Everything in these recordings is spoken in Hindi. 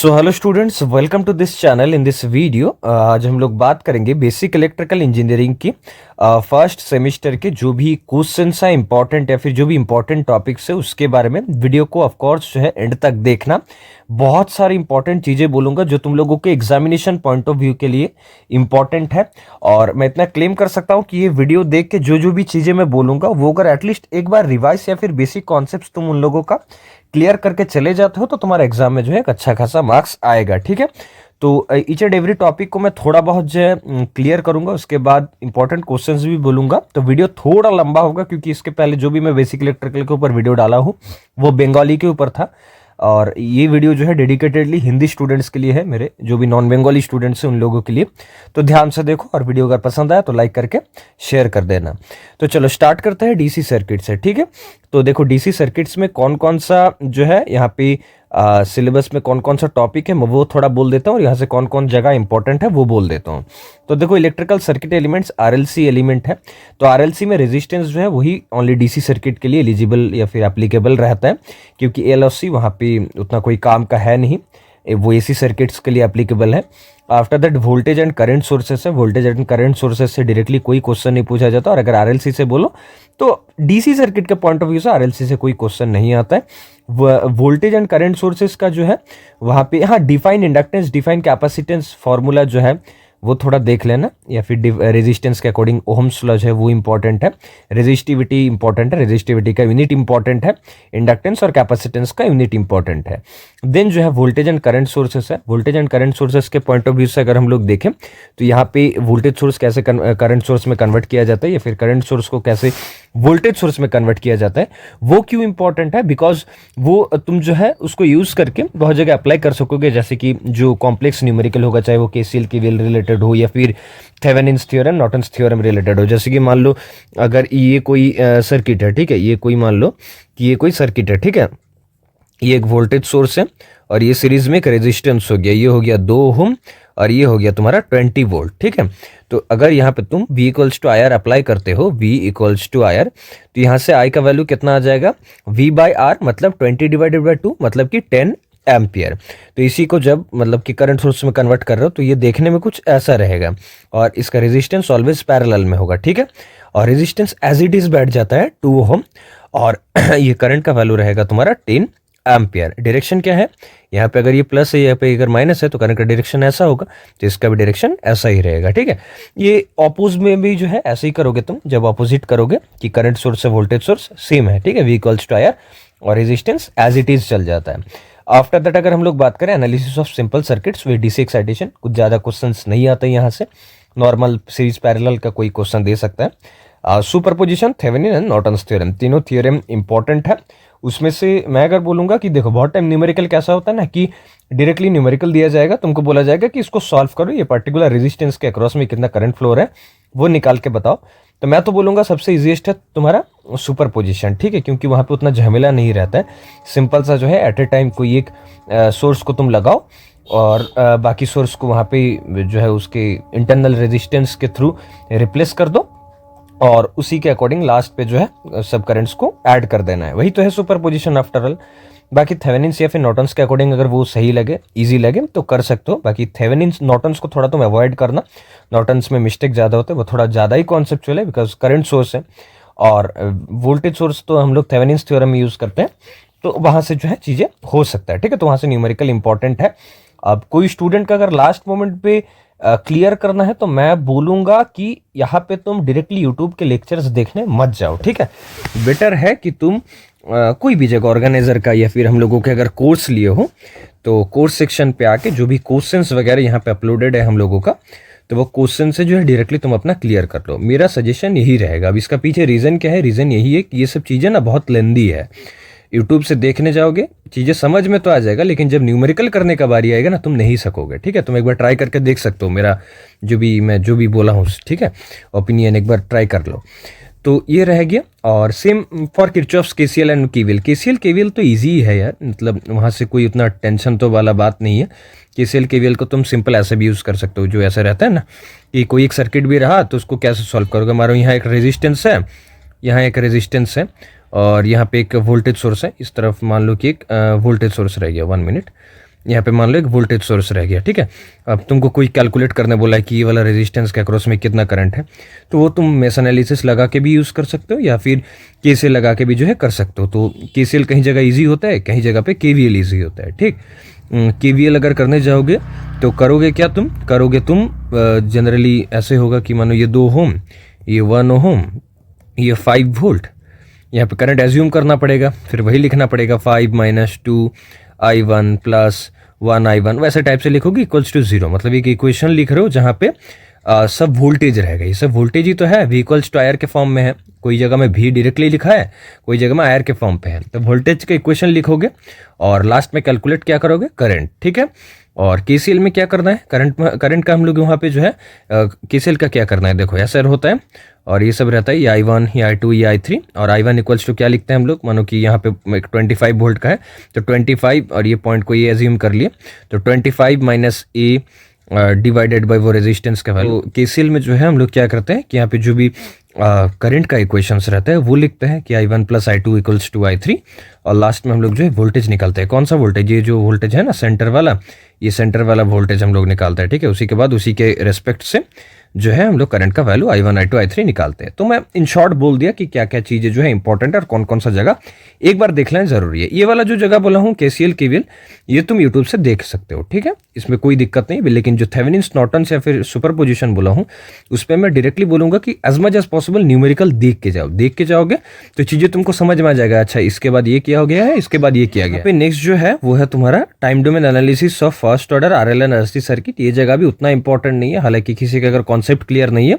So hello students, welcome to this channel. In this video आज हम लोग बात करेंगे बेसिक इलेक्ट्रिकल इंजीनियरिंग की फर्स्ट सेमेस्टर के जो भी क्वेश्चंस हैं इंपॉर्टेंट या फिर जो भी इंपॉर्टेंट टॉपिक्स है उसके बारे में। वीडियो को ऑफ कोर्स जो है एंड तक देखना। बहुत सारी इंपॉर्टेंट चीज़ें बोलूँगा जो तुम लोगों के एग्जामिनेशन पॉइंट ऑफ व्यू के लिए इंपॉर्टेंट है। और मैं इतना क्लेम कर सकता हूँ कि ये वीडियो देख के जो जो भी चीज़ें मैं बोलूँगा वो अगर एटलीस्ट एक बार रिवाइज या फिर बेसिक कॉन्सेप्ट तुम उन लोगों का क्लियर करके चले जाते हो तो तुम्हारा एग्जाम में जो है एक अच्छा खासा मार्क्स आएगा। ठीक है, तो ईच एंड एवरी टॉपिक को मैं थोड़ा बहुत जो है क्लियर करूंगा, उसके बाद इंपॉर्टेंट क्वेश्चंस भी बोलूंगा। तो वीडियो थोड़ा लंबा होगा क्योंकि इसके पहले जो भी मैं बेसिक इलेक्ट्रिकल के ऊपर वीडियो डाला हूँ वो बंगाली के ऊपर था, और ये वीडियो जो है डेडिकेटेडली हिंदी स्टूडेंट्स के लिए है, मेरे जो भी नॉन बंगाली स्टूडेंट्स हैं उन लोगों के लिए। तो ध्यान से देखो, और वीडियो अगर पसंद आया तो लाइक करके शेयर कर देना। तो चलो स्टार्ट करते हैं डीसी सर्किट से। ठीक है, तो देखो डीसी सर्किट्स में कौन कौन सा जो है यहाँ पे सिलेबस में कौन कौन सा टॉपिक है मैं वो थोड़ा बोल देता हूँ, और यहाँ से कौन कौन जगह इंपॉर्टेंट है वो बोल देता हूँ। तो देखो electrical circuit elements RLC element है, तो आरएलसी में रेजिस्टेंस जो है वही ओनली डीसी सर्किट के लिए एलिजिबल या फिर एप्लीकेबल रहता है, क्योंकि एलएफसी वहाँ पे उतना कोई काम का है नहीं, वो एसी सर्किट्स के लिए एप्लीकेबल है। After that voltage and current sources है, वोल्टेज एंड करंट सोर्सेस से डायरेक्टली कोई क्वेश्चन नहीं पूछा जाता, और अगर आरएलसी से बोलो तो डीसी सर्किट के पॉइंट ऑफ व्यू से आरएलसी से कोई क्वेश्चन नहीं आता है। वोल्टेज एंड करंट सोर्सेस का जो है वहाँ पे हाँ define inductance define capacitance formula जो है वो थोड़ा देख लेना, या फिर रेजिस्टेंस के अकॉर्डिंग ओहम्स लॉ जो है वो इंपॉर्टेंट है, रेजिस्टिविटी इंपॉर्टेंट है, रेजिस्टिविटी का यूनिट इंपॉर्टेंट है, इंडक्टेंस और कैपेसिटेंस का यूनिट इंपॉर्टेंट है। देन जो है वोल्टेज एंड करंट सोर्सेस है, वोल्टेज एंड करंट सोर्सेस के पॉइंट ऑफ व्यू से अगर हम लोग देखें तो यहाँ पे वोल्टेज सोर्स कैसे करंट सोर्स में कन्वर्ट किया जाता है, या फिर करंट सोर्स को कैसे वोल्टेज सोर्स में कन्वर्ट किया जाता है, वो क्यों इंपॉर्टेंट है? बिकॉज वो तुम जो है उसको यूज करके बहुत जगह अप्लाई कर सकोगे, जैसे कि जो कॉम्प्लेक्स न्यूमेरिकल होगा, चाहे वो केसीएल केवीएल रिलेटेड हो या फिर Thevenin's theorem Norton's theorem related हो। जैसे कि मान लो अगर ये कोई सर्किट है, ठीक है, ये कोई मान लो कि ये कोई सर्किट है, ठीक है, ये एक वोल्टेज सोर्स है और ये सीरीज में एक रेजिस्टेंस हो गया, ये हो गया 2 ओम और ये हो गया तुम्हारा 20 वोल्ट। ठीक है, तो अगर यहाँ पे तुम V equals to I R apply करते हो, V equals to I R, तो यहाँ से I का वैल्यू कितना आ जाएगा, V बाई आर मतलब 20 डिवाइडेड बाई 2 मतलब कि 10 एम्पियर। तो इसी को जब मतलब कि करंट सोर्स में कन्वर्ट कर रहे हो तो ये देखने में कुछ ऐसा रहेगा, और इसका रेजिस्टेंस ऑलवेज पैरेलल में होगा। ठीक है, और रेजिस्टेंस एज इट इज बैठ जाता है 2 ओम, और ये करंट का वैल्यू रहेगा तुम्हारा 10 एम्पियर। डायरेक्शन क्या है, यहाँ पे अगर ये प्लस है, यहाँ पे अगर माइनस है तो करंट का डायरेक्शन ऐसा होगा, तो इसका भी डायरेक्शन ऐसा ही रहेगा। ठीक है, ये ऑपोज में भी जो है ऐसे ही करोगे तुम, जब ऑपोजिट करोगे कि करंट सोर्स से वोल्टेज सोर्स सेम है, ठीक है, V equals to I R, और रेजिस्टेंस एज इट इज चल जाता है। आफ्टर दैट अगर हम लोग बात करें analysis of simple circuits with DC excitation, कुछ ज़्यादा क्वेश्चंस नहीं आते यहाँ से, नॉर्मल सीरीज पैरेलल का कोई क्वेश्चन दे सकता है। Superposition, Thevenin and Norton's theorem, तीनों थ्योरम इंपॉर्टेंट है। उसमें से मैं अगर बोलूँगा कि देखो बहुत टाइम न्यूमेरिकल कैसा होता है ना कि डायरेक्टली न्यूमेरिकल दिया जाएगा, तुमको बोला जाएगा कि इसको सॉल्व करो, ये पर्टिकुलर रेजिस्टेंस के अक्रॉस में कितना करंट फ्लो है वो निकाल के बताओ। तो मैं तो बोलूँगा सबसे ईजीएस्ट है तुम्हारा सुपर पोजिशन। ठीक है, क्योंकि वहाँ पे उतना झमेला नहीं रहता है, सिंपल सा जो है एट ए टाइम कोई एक सोर्स को तुम लगाओ और बाकी सोर्स को वहाँ पे जो है उसके इंटरनल रेजिस्टेंस के थ्रू रिप्लेस कर दो, और उसी के अकॉर्डिंग लास्ट पे जो है सब करंट्स को ऐड कर देना है, वही तो है सुपर पोजिशन आफ्टर ऑल। बाकी थेवेनिन्स या फिर नॉर्टन्स के अकॉर्डिंग अगर वो सही लगे, इजी लगे तो कर सकते हो। बाकी थेवेनिन्स नॉर्टन्स को थोड़ा तुम अवॉइड करना, नॉर्टन्स में मिस्टेक ज़्यादा होते हैं, वो थोड़ा ज़्यादा ही कॉन्सेप्चुअल है बिकॉज करंट सोर्स है, और वोल्टेज सोर्स तो हम लोग थेवेनिन्स थ्योरम में यूज़ करते हैं, तो वहाँ से जो है चीज़ें हो सकता है। ठीक है, तो वहाँ से न्यूमेरिकल इंपॉर्टेंट है। अब कोई स्टूडेंट का अगर लास्ट मोमेंट पे क्लियर करना है तो मैं बोलूँगा कि यहाँ पे तुम डायरेक्टली यूट्यूब के लेक्चर्स देखने मत जाओ। ठीक है, बेटर है कि तुम कोई भी जगह ऑर्गेनाइजर का या फिर हम लोगों के अगर कोर्स लिए हो तो कोर्स सेक्शन पे आके जो भी क्वेश्चंस वगैरह यहाँ पे अपलोडेड है हम लोगों का, तो वो क्वेश्चन से जो है डायरेक्टली तुम अपना क्लियर कर लो, मेरा सजेशन यही रहेगा। अब इसका पीछे रीज़न क्या है, रीज़न यही है कि ये सब चीज़ें ना बहुत लेंदी है, यूट्यूब से देखने जाओगे चीज़ें समझ में तो आ जाएगा, लेकिन जब न्यूमेरिकल करने का बारी आएगा ना तुम नहीं सकोगे। ठीक है, तुम एक बार ट्राई करके देख सकते हो, मेरा जो भी बोला हूँ, ठीक है, ओपिनियन एक बार ट्राई कर लो। तो ये रह गया, और same for Kirchhoff's KCL and KVL. KCL KVL तो इजी है यार, मतलब वहाँ से कोई उतना टेंशन तो वाला बात नहीं है। केसीएल केवीएल को तुम सिंपल ऐसे भी यूज़ कर सकते हो, जो ऐसा रहता है ना कि कोई एक सर्किट भी रहा तो उसको कैसे सॉल्व करोगे। हमारा यहाँ एक रेजिस्टेंस है, यहाँ एक रेजिस्टेंस है, और यहाँ पे एक वोल्टेज सोर्स है, इस तरफ मान लो कि एक वोल्टेज सोर्स रह गया, 1 मिनट, यहाँ पे मान लो एक वोल्टेज सोर्स रह गया, ठीक है। अब तुमको कोई कैलकुलेट करने बोला है कि ये वाला रेजिस्टेंस के अक्रॉस में कितना करंट है, तो वो तुम मेश एनालिसिस लगा के भी यूज़ कर सकते हो या फिर केसीएल लगा के भी जो है कर सकते हो। तो केसीएल कहीं जगह ईजी होता है, कहीं जगह पे केवीएल ईजी होता है, ठीक। केवीएल अगर करने जाओगे तो करोगे क्या, तुम जनरली ऐसे होगा कि मानो ये 2 ओम, ये 1 ओम, ये 5 वोल्ट, यहाँ पे करंट एज्यूम करना पड़ेगा, फिर वही लिखना पड़ेगा 5 माइनस 2i1 प्लस 1i1, वैसे टाइप से लिखोगे इक्वल्स टू 0। मतलब एक इक्वेशन लिख रहे हो जहाँ पे सब वोल्टेज रहेगा। ये सब वोल्टेज ही तो है, v इक्वल्स टू आयर के फॉर्म में है। कोई जगह में v डायरेक्टली लिखा है, कोई जगह में आयर के फॉर्म पे है। तो वोल्टेज का इक्वेशन लिखोगे और लास्ट में कैलकुलेट क्या करोगे, करंट, ठीक है। और केसीएल में क्या करना है, करंट का हम लोग वहाँ पे जो है केसीएल का क्या करना है, देखो ऐसा होता है और ये सब रहता है, ये i1, ये i2, ये i3। और i1 इक्वल्स टू क्या लिखते हैं हम लोग, मानो कि यहाँ पे 25 वोल्ट का है तो 25 और ये पॉइंट को ये एज्यूम कर लिए, तो 25 माइनस ए डिवाइडेड बाय वो रेजिस्टेंस का वैल्यू। केसीएल में जो है हम लोग क्या करते हैं कि यहाँ पे जो भी करंट का इक्वेशंस रहता है वो लिखते हैं कि i1 plus i2 equals to i3, और लास्ट में हम लोग जो है वोल्टेज निकालते हैं। कौन सा वोल्टेज, ये जो वोल्टेज है ना सेंटर वाला, ये सेंटर वाला वोल्टेज हम लोग निकालते हैं, ठीक है। उसी के बाद उसी के रेस्पेक्ट से जो है हम लोग करंट का वैल्यू i1, i2, i3 निकालते हैं। तो मैं इन शॉर्ट बोल दिया कि क्या क्या चीज़ें जो है इंपॉर्टेंट है और कौन कौन सा जगह एक बार देख लेना जरूरी है। ये वाला जो जगह बोला हूँ केसीएल केवीएल, ये तुम यूट्यूब से देख सकते हो, ठीक है, इसमें कोई दिक्कत नहीं। लेकिन जो थेवेनिन्स नॉर्टन्स या फिर सुपरपोजिशन बोला हूँ उस पर मैं डायरेक्टली बोलूंगा कि as much as possible numerical देख के जाओगे तो चीज़ें तुमको समझ में आ जाएगा। अच्छा इसके बाद ये किया हो गया है, इसके बाद ये किया गया। नेक्स्ट जो है वो है तुम्हारा time domain analysis of first order RL and RC circuit. ये जगह भी उतना इंपॉर्टेंट नहीं है, हालांकि किसी का अगर कॉन्सेप्ट क्लियर नहीं है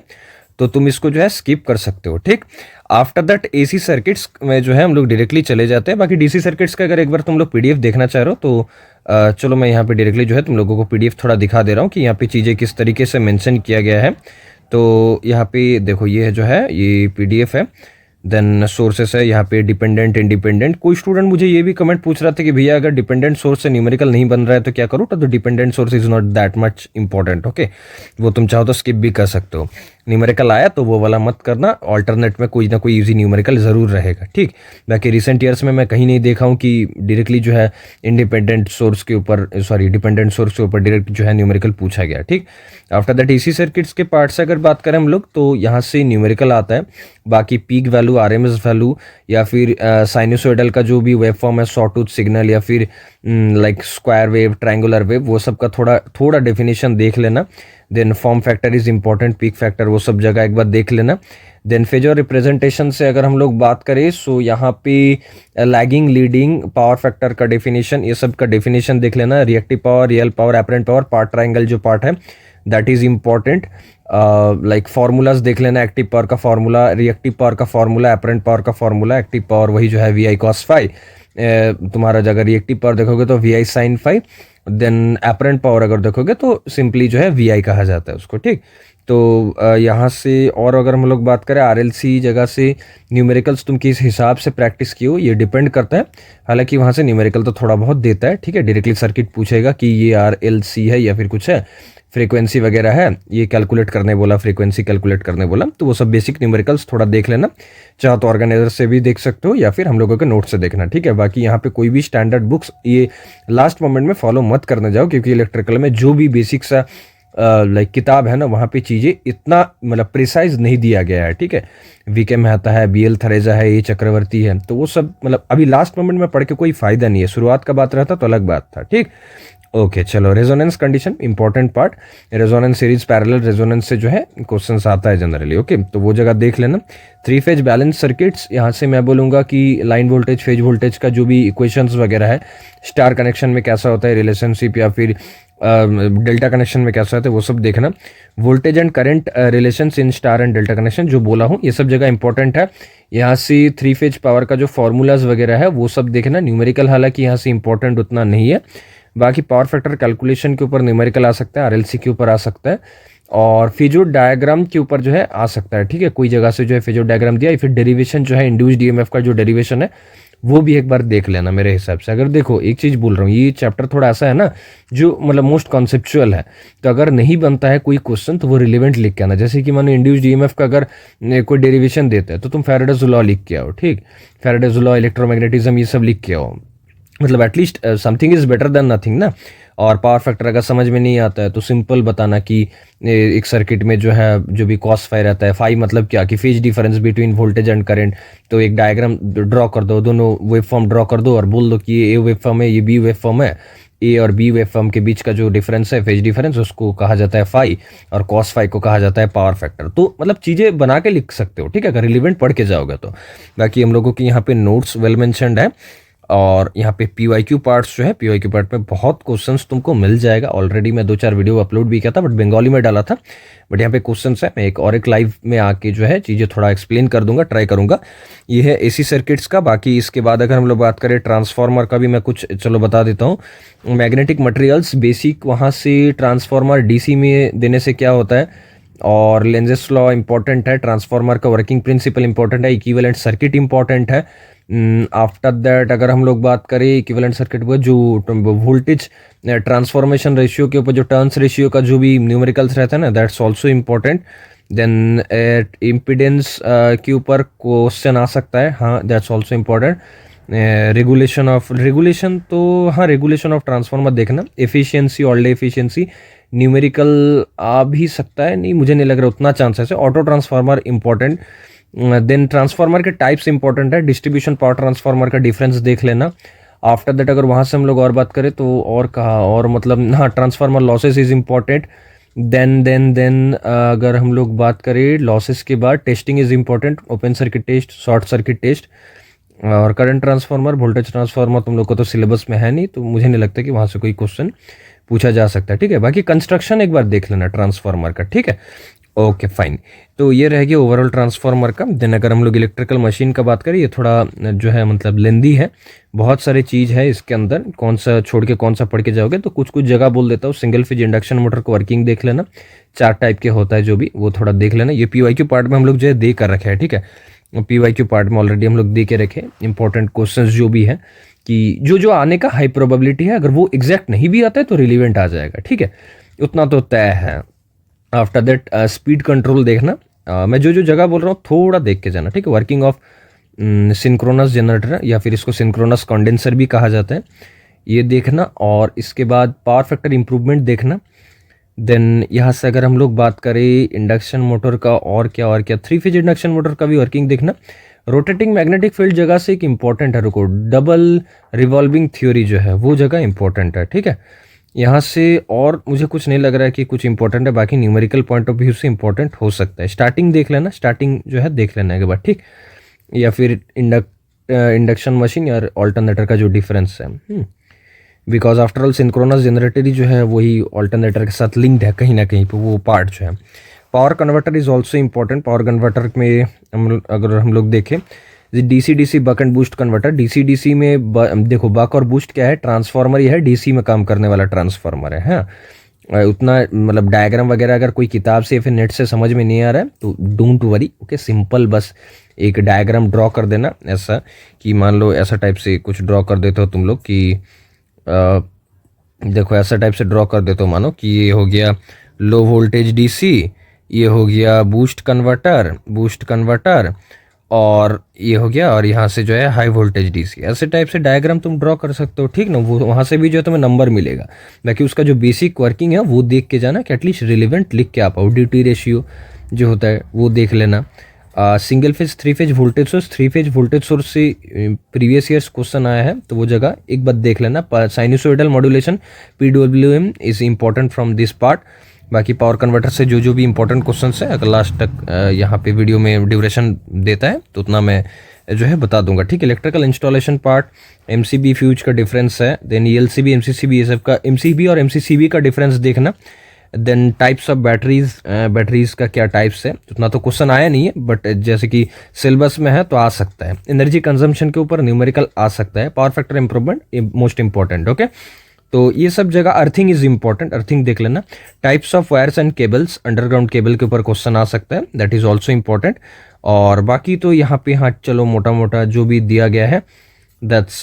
तो तुम इसको जो है स्किप कर सकते हो, ठीक। आफ्टर दैट एसी सर्किट्स में जो है हम लोग डायरेक्टली चले जाते हैं। बाकी डीसी सर्किट्स का अगर एक बार तुम लोग पीडीएफ देखना चाह रहे हो तो चलो मैं यहाँ पे डायरेक्टली जो है तुम लोगों को पीडीएफ थोड़ा दिखा दे रहा हूँ कि यहाँ पे चीज़ें किस तरीके से मेंशन किया गया है। तो यहाँ पे देखो ये जो है ये पीडीएफ है, देन सोर्सेस है यहाँ पे डिपेंडेंट इंडिपेंडेंट। कोई स्टूडेंट मुझे ये भी कमेंट पूछ रहा था कि भैया अगर डिपेंडेंट सोर्स से न्यूमेरिकल नहीं बन रहा है तो क्या करूँ, तो dependent source is not that much important, okay. वो तुम चाहो तो स्किप भी कर सकते हो। न्यूमेरिकल आया तो वो वाला मत करना, ऑल्टरनेट में कोई ना कोई यूजी न्यूमेरिकल जरूर रहेगा, ठीक। बाकी रिसेंट ईयर्स में मैं कहीं नहीं देखा हूँ कि डायरेक्टली जो है इंडिपेंडेंट सोर्स के ऊपर डिपेंडेंट सोर्स के ऊपर डायरेक्ट जो है न्यूमेरिकल पूछा गया, ठीक। आफ्टर दैट एसी सर्किट्स के पार्ट से अगर बात करें हम लोग तो यहाँ से न्यूमेरिकल आता है। बाकी पीक वैल्यू, आरएमएस वैल्यू या फिर साइनोसॉइडल का जो भी वेव फॉर्म है, सॉटूथ सिग्नल या फिर like square wave, triangular wave, वो सब का थोड़ा डेफिनेशन देख लेना। Then form factor is important, peak factor, वो सब जगह एक बार देख लेना। देन फेजर रिप्रेजेंटेशन से अगर हम लोग बात करें सो यहाँ पे लैगिंग, लीडिंग, पावर फैक्टर का डेफिनेशन, ये सब का डेफिनेशन देख लेना। Reactive power, real power, apparent power, part triangle जो पार्ट है that is important. Like formulas देख लेना, एक्टिव पावर का फार्मूला, रिएक्टिव पावर का फार्मूला, एपरेंट पावर का फार्मूला। एक्टिव पावर वही जो है वी आई कॉस फाइव, तुम्हारा अगर रिएक्टिव पावर देखोगे तो V I sine five. Then apparent power अगर देखोगे तो सिंपली जो है वी आई कहा जाता है उसको, ठीक। तो यहाँ से और अगर हम लोग बात करें आरएलसी जगह से न्यूमेरिकल्स तुम किस हिसाब से प्रैक्टिस की हो ये डिपेंड करता है। हालांकि वहाँ से न्यूमेरिकल तो थोड़ा बहुत देता है, ठीक है। डायरेक्टली सर्किट पूछेगा कि ये आरएलसी है या फिर कुछ है, फ्रीक्वेंसी वगैरह है, ये कैलकुलेट करने बोला, फ्रीक्वेंसी कैलकुलेट करने बोला, तो वो सब बेसिक न्यूमेरिकल्स थोड़ा देख लेना। चाहो तो ऑर्गेनाइजर से भी देख सकते हो या फिर हम लोगों के नोट से देखना, ठीक है। बाकी यहाँ पे कोई भी स्टैंडर्ड बुक्स ये लास्ट मोमेंट में फॉलो मत करने जाओ, क्योंकि इलेक्ट्रिकल में जो भी बेसिक सा लाइक किताब है ना वहाँ पे चीज़ें इतना मतलब प्रिसाइज नहीं दिया गया है, ठीक है। वीके मेहता है, बीएल थरेजा है, ये चक्रवर्ती है, तो वो सब मतलब अभी लास्ट मोमेंट में पढ़ के कोई फायदा नहीं है। शुरुआत का बात रहता तो अलग बात था, ठीक। ओके चलो, resonance condition important part, resonance series parallel resonance से जो है क्वेश्चंस आता है जनरली, ओके। तो वो जगह देख लेना। 3 फेज बैलेंस सर्किट्स, यहाँ से मैं बोलूँगा कि लाइन वोल्टेज, फेज वोल्टेज का जो भी इक्वेशंस वगैरह है, स्टार कनेक्शन में कैसा होता है रिलेशनशिप या फिर डेल्टा कनेक्शन में कैसा होता है वो सब देखना। Voltage and current relations in star and delta connection जो बोला हूँ ये सब जगह इंपॉर्टेंट है। यहाँ से 3 फेज पावर का जो फॉर्मूलाज वगैरह है वो सब देखना। न्यूमेरिकल हालांकि यहाँ से इंपॉर्टेंट उतना नहीं है। बाकी पावर फैक्टर कैलकुलेशन के ऊपर न्यूमेरिकल आ सकता है, आरएलसी के ऊपर आ सकता है और फेजर डायग्राम के ऊपर जो है आ सकता है, ठीक है। कोई जगह से जो है फेजर डायग्राम दिया या फिर डेरिवेशन जो है इंड्यूस्ड ईएमएफ का जो डेरिवेशन है वो भी एक बार देख लेना मेरे हिसाब से। अगर देखो एक चीज़ बोल रहा हूँ, ये चैप्टर थोड़ा ऐसा है ना जो मतलब मोस्ट कॉन्सेप्चुअल है, तो अगर नहीं बनता है कोई क्वेश्चन तो वो रिलेवेंट लिख के आना। जैसे कि मानो इंड्यूस्ड ईएमएफ का अगर कोई डेरिवेशन देता है तो तुम फैराडेज लॉ लिख के आओ, ठीक। फैराडेज लॉ, इलेक्ट्रोमैग्नेटिज्म, ये सब लिख के आओ। मतलब at least something is better than nothing ना। और पावर फैक्टर अगर समझ में नहीं आता है तो सिंपल बताना कि एक सर्किट में जो है जो भी कॉस फाई रहता है, फाई मतलब क्या कि phase difference between voltage and current. तो एक डायग्राम ड्रॉ कर दो, दोनों वेव फॉर्म ड्रॉ कर दो और बोल दो कि ये ए वेव फॉर्म है, ये बी वेव फॉर्म है। ए और बी वेव फॉर्म के बीच का जो डिफरेंस है, फेज डिफरेंस, उसको कहा जाता है फाई, और कॉस फाई को कहा जाता है पावर फैक्टर। तो मतलब चीज़ें बना के लिख सकते हो, ठीक है, अगर रिलेवेंट पढ़ के जाओगे तो। बाकी हम लोगों की यहाँ पे नोट्स वेल मेंशन्ड है, और यहाँ पे PYQ पार्ट्स जो है, PYQ पार्ट में बहुत क्वेश्चंस तुमको मिल जाएगा। ऑलरेडी मैं 2-4 वीडियो अपलोड भी किया था, बट बंगाली में डाला था। बट यहाँ पे क्वेश्चंस है, मैं एक लाइव में आके जो है चीज़ें थोड़ा एक्सप्लेन कर दूंगा, ट्राई करूंगा। ये है AC सर्किट्स का। बाकी इसके बाद अगर हम लोग बात करें ट्रांसफार्मर का भी मैं कुछ चलो बता देता हूँ। मैग्नेटिक मटेरियल्स बेसिक, वहाँ से ट्रांसफार्मर DC में देने से क्या होता है, और लेंजेस लॉ इंपॉर्टेंट है, ट्रांसफार्मर का वर्किंग प्रिंसिपल इंपॉर्टेंट है, इक्विवेलेंट सर्किट इंपॉर्टेंट है। आफ्टर दैट अगर हम लोग बात करें इक्विवेलेंट सर्किट पर, जो वोल्टेज ट्रांसफॉर्मेशन रेशियो के ऊपर जो टर्न्स रेशियो का जो भी न्यूमेरिकल्स रहता है ना, that's also important. Then impedance के ऊपर क्वेश्चन आ सकता है, हाँ, दैट्स ऑल्सो इम्पॉर्टेंट। रेगुलेशन तो हाँ, रेगुलेशन ऑफ ट्रांसफार्मर देखना। Efficiency, all day efficiency, numerical आ भी सकता है, नहीं मुझे नहीं लग रहा उतना चांसेस है। Auto transformer important. Then transformer के टाइप्स इंपॉर्टेंट है, डिस्ट्रीब्यूशन पावर ट्रांसफार्मर का डिफरेंस देख लेना। आफ्टर दैट अगर वहाँ से हम लोग और बात करें तो और कहा, और मतलब हाँ, transformer losses is important. Then अगर हम लोग बात करें लॉसेस के बाद, testing is important, open circuit test, short circuit test. और करंट ट्रांसफार्मर, वोल्टेज ट्रांसफार्मर तुम लोग को तो सिलेबस में है नहीं, तो मुझे नहीं लगता कि वहाँ से कोई क्वेश्चन पूछा जा सकता है, ठीक है। बाकी कंस्ट्रक्शन एक बार देख लेना ट्रांसफार्मर का, ठीक है, ओके फाइन। तो ये रह गया ओवरऑल ट्रांसफार्मर का। देन अगर हम लोग इलेक्ट्रिकल मशीन का बात करें, ये थोड़ा जो है मतलब लेंदी है, बहुत सारी चीज़ है इसके अंदर, कौन सा छोड़ के कौन सा पढ़ के जाओगे, तो कुछ कुछ जगह बोल देता हूँ। सिंगल फेज इंडक्शन मोटर को वर्किंग देख लेना, 4 टाइप के होता है जो भी, वो थोड़ा देख लेना। ये PYQ पार्ट में हम लोग जो है दे कर रखे हैं, ठीक है, PYQ पार्ट में ऑलरेडी हम लोग दे के रखे इंपॉर्टेंट क्वेश्चंस जो भी है, कि जो जो आने का हाई प्रोबेबिलिटी है, अगर वो एग्जैक्ट नहीं भी आता है तो रिलीवेंट आ जाएगा, ठीक है, उतना तो तय है। आफ्टर दैट स्पीड कंट्रोल देखना। मैं जो जो जगह बोल रहा हूँ थोड़ा देख के जाना, ठीक है। वर्किंग ऑफ सिंक्रोनस जनरेटर, या फिर इसको सिंक्रोनस कंडेंसर भी कहा जाता है, ये देखना। और इसके बाद पावर फैक्टर इंप्रूवमेंट देखना। देन यहाँ से अगर हम लोग बात करें इंडक्शन मोटर का, और क्या 3 फेज इंडक्शन मोटर का भी वर्किंग देखना। रोटेटिंग मैग्नेटिक फील्ड जगह से एक इंपॉर्टेंट है, रुको, डबल रिवॉल्विंग थ्योरी जो है वो जगह इंपॉर्टेंट है, ठीक है। यहाँ से और मुझे कुछ नहीं लग रहा है कि कुछ इंपॉर्टेंट है, बाकी न्यूमेरिकल पॉइंट ऑफ व्यू से इंपॉर्टेंट हो सकता है। स्टार्टिंग देख लेना, स्टार्टिंग जो है देख लेना एक बार, ठीक। या फिर इंडक्शन मशीन या ऑल्टरनेटर का जो डिफरेंस है, because after all synchronous generator जो है वही ऑल्टरनेटर के साथ लिंक्ड है कहीं ना कहीं पे, वो पार्ट जो है। Power converter is also important. Power converter में अगर हम लोग देखें, DC buck and boost converter, DC में देखो, बक और बूस्ट क्या है, ट्रांसफार्मर ही है, DC में काम करने वाला ट्रांसफार्मर है, हाँ। उतना मतलब डायग्राम वगैरह अगर कोई किताब से या फिर नेट से समझ में नहीं आ रहा है तो डोंट वरी, ओके, सिंपल बस एक डायग्राम ड्रॉ कर देना, ऐसा कि मान लो ऐसा टाइप से कुछ ड्रॉ कर देते हो तुम लोग कि देखो ऐसा टाइप से ड्रॉ कर देते हो, मानो कि ये हो गया लो वोल्टेज DC, ये हो गया बूस्ट कन्वर्टर, और ये हो गया, और यहाँ से जो है हाई वोल्टेज DC। ऐसे टाइप से डायग्राम तुम ड्रॉ कर सकते हो, ठीक ना। वो वहाँ से भी जो है तुम्हें नंबर मिलेगा। बाकी उसका जो बेसिक वर्किंग है वो देख के जाना कि एटलीस्ट रिलेवेंट लिख के आ पाओ। ड्यूटी रेशियो जो होता है वो देख लेना। Single phase 3 phase voltage source, 3 phase voltage source से प्रीवियस ईयर्स क्वेश्चन आया है, तो वो जगह एक बार देख लेना। Sinusoidal modulation, PWM is important from this part. बाकी पावर कन्वर्टर से जो जो भी इंपॉर्टेंट क्वेश्चंस है, अगर लास्ट तक यहाँ पे वीडियो में ड्यूरेशन देता है तो उतना मैं जो है बता दूंगा, ठीक है। Electrical installation part, MCB fuse का डिफरेंस है, देन ELCB, MCCB, ये सब का, MCB और MCCB का डिफरेंस देखना। देन टाइप्स ऑफ बैटरीज का क्या टाइप्स है, उतना तो क्वेश्चन आया नहीं है, बट जैसे कि सिलेबस में है तो आ सकता है। एनर्जी कंजम्पशन के ऊपर न्यूमेरिकल आ सकता है। Power factor improvement most important, okay. तो ये सब जगह अर्थिंग इज इंपॉर्टेंट, अर्थिंग देख लेना। Types of wires and cables, underground cable के ऊपर क्वेश्चन आ सकता है, दैट इज ऑल्सो इंपॉर्टेंट। और बाकी तो यहाँ पे हाँ चलो मोटा मोटा जो भी दिया गया है that's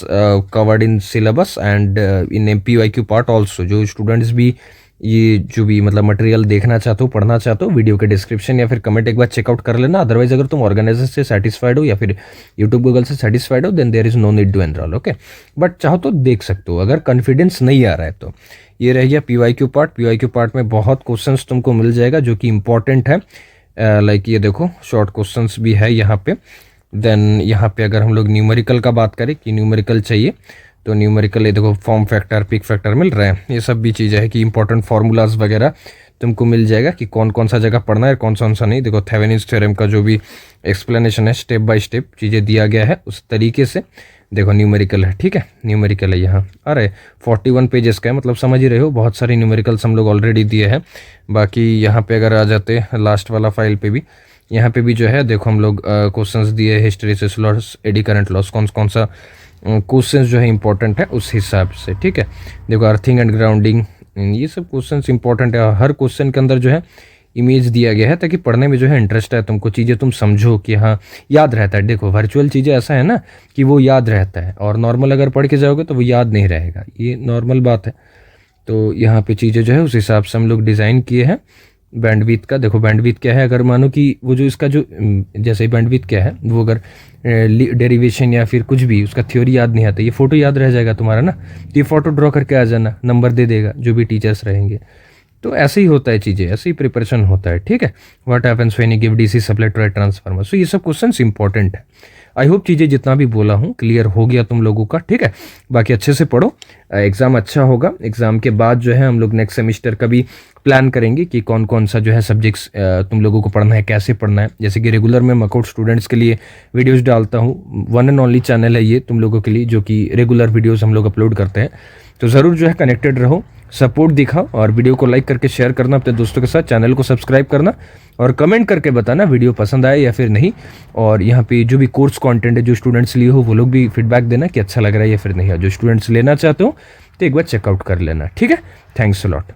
covered in syllabus and in PYQ part also. जो स्टूडेंट्स भी ये जो भी मतलब मटेरियल देखना चाहते हो, पढ़ना चाहते हो, वीडियो के डिस्क्रिप्शन या फिर कमेंट एक बार चेकआउट कर लेना। अदरवाइज अगर तुम ऑर्गेनाइजर से सेटिस्फाइड हो या फिर यूट्यूब गूगल से सेटिस्फाइड हो, then there is no need to enroll, okay. But चाहो तो देख सकते हो, अगर कॉन्फिडेंस नहीं आ रहा है तो। ये रह गया पीवाईक्यू पार्ट। पीवाईक्यू पार्ट में बहुत क्वेश्चंस तुमको मिल जाएगा जो कि इंपॉर्टेंट है। लाइक ये देखो शॉर्ट क्वेश्चंस भी है यहाँ पे। देन यहाँ पे अगर हम लोग न्यूमेरिकल का बात करें कि न्यूमेरिकल चाहिए तो न्यूमेरिकल ये देखो फॉर्म फैक्टर, पिक फैक्टर मिल रहे हैं। ये सब भी चीज़ें है कि इंपॉर्टेंट फार्मूलाज वगैरह तुमको मिल जाएगा कि कौन कौन सा जगह पढ़ना है, कौन सा नहीं। देखो थेवेनिन्स थ्योरम का जो भी एक्सप्लेनेशन है, स्टेप बाय स्टेप चीज़ें दिया गया है उस तरीके से। देखो न्यूमेरिकल है, ठीक है, न्यूमेरिकल है यहाँ। अरे 41 पेजेस का है, मतलब समझ ही रहे हो, बहुत सारी न्यूमेरिकल्स हम लोग ऑलरेडी दिए हैं। बाकी यहाँ पे अगर आ जाते लास्ट वाला फाइल पे भी, यहाँ पे भी जो है देखो हम लोग क्वेश्चंस दिए, hysteresis loss, eddy current loss, कौन कौन सा क्वेश्चंस जो है इंपॉर्टेंट है उस हिसाब से, ठीक है। देखो अर्थिंग एंड ग्राउंडिंग, ये सब क्वेश्चंस इंपॉर्टेंट है। हर क्वेश्चन के अंदर जो है इमेज दिया गया है ताकि पढ़ने में जो है इंटरेस्ट है तुमको, चीज़ें तुम समझो कि हाँ याद रहता है। देखो वर्चुअल चीज़ें ऐसा है ना कि वो याद रहता है, और नॉर्मल अगर पढ़ के जाओगे तो वो याद नहीं रहेगा, ये नॉर्मल बात है। तो यहाँ पे चीज़ें जो है उस हिसाब से हम लोग डिज़ाइन किए हैं। बैंडविड्थ का देखो, बैंडविड्थ क्या है, अगर मानो कि वो जो इसका जो जैसे बैंडविड्थ क्या है, वो अगर डेरिवेशन या फिर कुछ भी उसका थ्योरी याद नहीं आता, ये फोटो याद रह जाएगा तुम्हारा ना, तो ये फोटो ड्रॉ करके आ जाना, नंबर दे देगा जो भी टीचर्स रहेंगे। तो ऐसे ही होता है चीज़ें, ऐसे ही प्रिपरेशन होता है, ठीक है। What happens when you give DC supply to transformer, so ये सब क्वेश्चंस इंपॉर्टेंट है। आई होप चीज़ें जितना भी बोला हूँ क्लियर हो गया तुम लोगों का, ठीक है। बाकी अच्छे से पढ़ो, एग्ज़ाम अच्छा होगा। एग्ज़ाम के बाद जो है हम लोग नेक्स्ट सेमिस्टर का भी प्लान करेंगे कि कौन कौन सा जो है सब्जेक्ट्स तुम लोगों को पढ़ना है, कैसे पढ़ना है। जैसे कि रेगुलर मैं मकआउट स्टूडेंट्स के लिए वीडियोज़ डालता हूँ, वन एंड ओनली चैनल है ये तुम लोगों के लिए, जो कि रेगुलर वीडियोज़ हम लोग अपलोड करते हैं। तो ज़रूर जो है कनेक्टेड रहो, सपोर्ट दिखाओ, और वीडियो को लाइक करके शेयर करना अपने दोस्तों के साथ, चैनल को सब्सक्राइब करना, और कमेंट करके बताना वीडियो पसंद आए या फिर नहीं। और यहाँ पे जो भी कोर्स कंटेंट है जो स्टूडेंट्स लिए हो वो लोग भी फीडबैक देना कि अच्छा लग रहा है या फिर नहीं है। जो स्टूडेंट्स लेना चाहते हो तो एक बार चेकआउट कर लेना, ठीक है। Thanks a lot.